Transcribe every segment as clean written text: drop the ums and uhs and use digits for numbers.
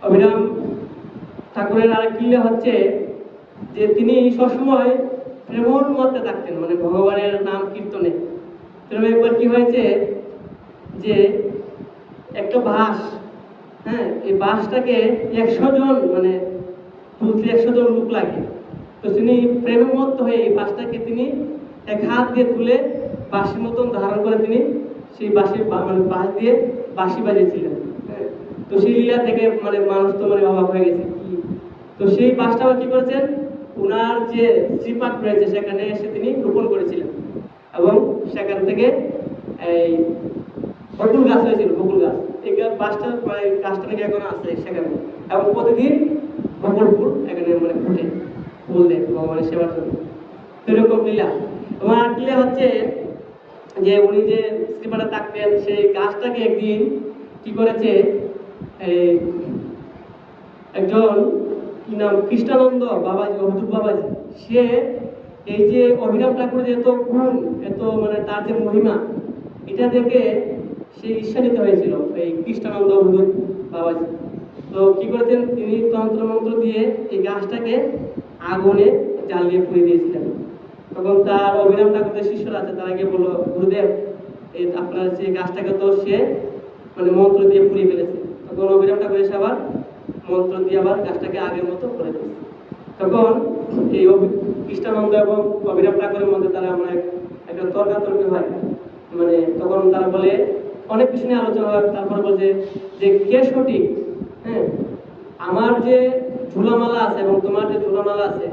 অভিরাম ঠাকুরের আরেক ক্রিয়া হচ্ছে যে তিনি সবসময় প্রেমর মধ্যে থাকতেন, মানে ভগবানের নাম কীর্তনে। প্রেমে একবার কি হয়েছে যে একটা বাঁশ, হ্যাঁ, এই বাঁশটাকে 100 জন মানে তুলতে 100 জন লোক লাগে। তো তিনি প্রেমের মত্ত হয়ে এই বাঁশটাকে তিনি এক হাত দিয়ে তুলে বাঁশির মতন ধারণ করে তিনি সেই মানে বাঁশ দিয়ে বাঁশি বাজিয়েছিলেন। হ্যাঁ, তো সেই লীলা থেকে মানে মানুষ তো মানে অবাক হয়ে গেছে কি। তো সেই বাঁশটা কি করেছেন, ওনার যে শ্রীপাঠ রয়েছে সেখানে এসে তিনি রোপণ করেছিলেন এবং সেখান থেকে এই বকুল গাছ হয়েছিল, বকুল গাছ। এই গাছটা গাছটা নাকি এখন আছে সেখানে, এবং প্রতিদিন বকুল ফুল এখানে মানে ফুটে, ফুল দেয় ভগবানের সেবার জন্য। এরকম লীলা। এবং আর লীলা হচ্ছে যে উনি যে শ্রীপাঠে থাকতেন সেই গাছটাকে একদিন কি করেছে, এই একজন কি নাম কৃষ্ণানন্দ বাবাজি, অবধূত বাবাজি, সে এই যে অভিরাম ঠাকুরের এত গুণ, এত মানে তার যে মহিমা, এটা দেখে সে ঈর্ষান্বিত হয়েছিল এই কৃষ্ণানন্দ অবধূত বাবাজি। তো কি করেছেন, তিনি তন্ত্র মন্ত্র দিয়ে এই গাছটাকে আগুনে জ্বালিয়ে পুড়িয়ে দিয়েছিলেন। তখন তার অভিরাম ঠাকুরের শিষ্যরা আছে, তারা গিয়ে বললো, গুরুদেব এই আপনার যে গাছটাকে তো সে মানে মন্ত্র দিয়ে পুড়িয়ে ফেলেছে। তখন অভিরাম ঠাকুর এসে আবার মন্ত্র দিয়ে আবার গাছটাকে আগের মতো করে দিয়েছে। তখন এই কৃষ্ণানন্দ এবং অভিরাম ঠাকুরের মধ্যে তারা আমরা একটা তর্কাতর্কি হয়। মানে তখন তারা বলে, অনেক কিছু নিয়ে আলোচনা হয়। তারপরে বলছে যে কে সঠিক, হ্যাঁ, আমার যে ঝুলামালা আছে এবং তোমার যে ঝুলামালা আছে,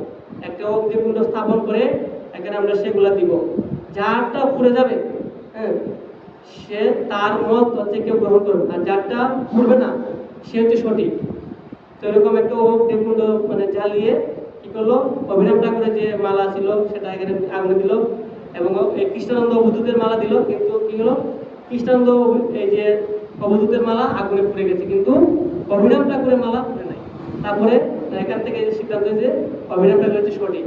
একটা অগ্নিকুণ্ড স্থাপন করে এখানে আমরা সেগুলা দিব, যারটা পুড়ে যাবে, হ্যাঁ, সে তার মত হচ্ছে কেউ গ্রহণ করবে, আর যারটা পুড়বে না সে হচ্ছে সঠিক। তো এরকম একটা অগ্নিকুণ্ড মানে জ্বালিয়ে কি করলো, অভিরাম ঠাকুরের যে মালা ছিল সেটা এখানে আগুনে দিল, এবং এই কৃষ্ণানন্দ অবধূতের মালা দিল, কিন্তু কি হলো, কৃষ্ণানন্দ এই যে অবধূতের মালা আগুনে পুড়ে গেছে, কিন্তু অভিরাম ঠাকুরের মালা পুড়ে নাই। তারপরে এখান থেকে সিদ্ধান্ত হয়েছে অভিরাম ঠাকুর হচ্ছে সঠিক।